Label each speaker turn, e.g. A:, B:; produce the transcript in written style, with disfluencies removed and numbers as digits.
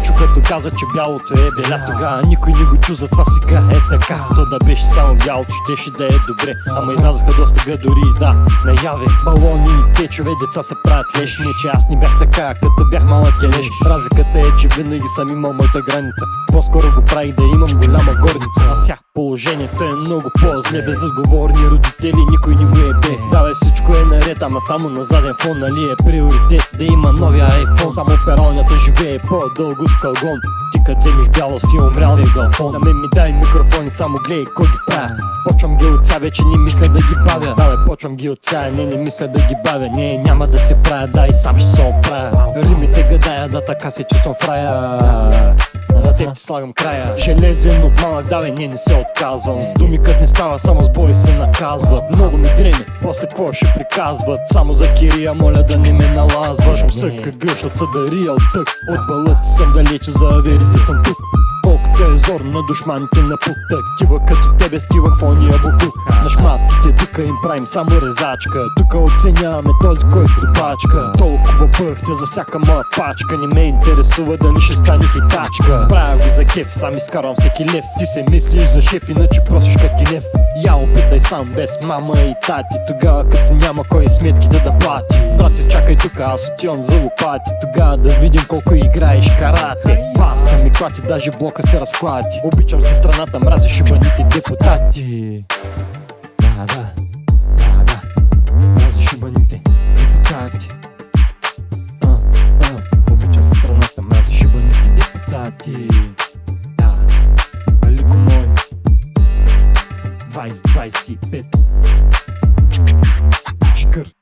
A: Пичо като каза, че бялото е беля. Тогава никой не го чу, затова сега е така. То да беше само бялото, щеше да е добре. Ама излязаха доста гадори, да, наяве. Балони и течове, деца се правят лешни. Че аз не бях така, като бях малък елеш. Разликата е, че винаги съм имал моята граница. По-скоро го правих да имам голяма горница. А сега положението е много по-зле. Без отговорни родители никой не го е бе. Да бе, всичко е наред, ама само на заден фон. Нали е приоритет да има новия iPhone. Само пералнята живее по-дълго с калгон. Ти като вземеш бяло си умрял ви галфон. На мен ми дай микрофон и само гледай кой ги правя. Почвам ги отца, вече не мисля да ги бавя. Да бе, почвам ги отца, не мисля да ги бавя. Не, няма да се правя, да и сам ще се оправя. Римите гадая, да така се чувствам в рая. На теб ти слагам края. Железен от малък, да бе, не се отказвам. С думи кът не става, само с бой се наказват. Много ми дреми, после какво ще приказват. Само за Кирия моля да не ме налазваш. Вършам съка гъш от съдария от тък. От балът съм далече, за аверите съм тук. Колкото е зор на душманите на пук. Такива като тебе скивах в ония буклук. На шматките тука им правим само резачка. Тука оценяваме този, който пачка. Толкова пъхтя за всяка моя пачка. Не ме интересува дали ще стане хитачка. Правя го за кеф, сам изкарвам всеки лев. Ти се мислиш за шеф, иначе просиш като лев. Я опитай сам без мама и тати. Тогава като няма кой сметките да плати. Брат, изчакай тука, аз отивам за лопати. Тогава да видим колко играеш карате. Паса ми клати, даже блока се разплати. Обичам си страната, мразя шибаните депутати. Да, мразя шибаните депутати. Обичам си страната, мразя шибаните депутати. Да, алико мой 2025 Шкър.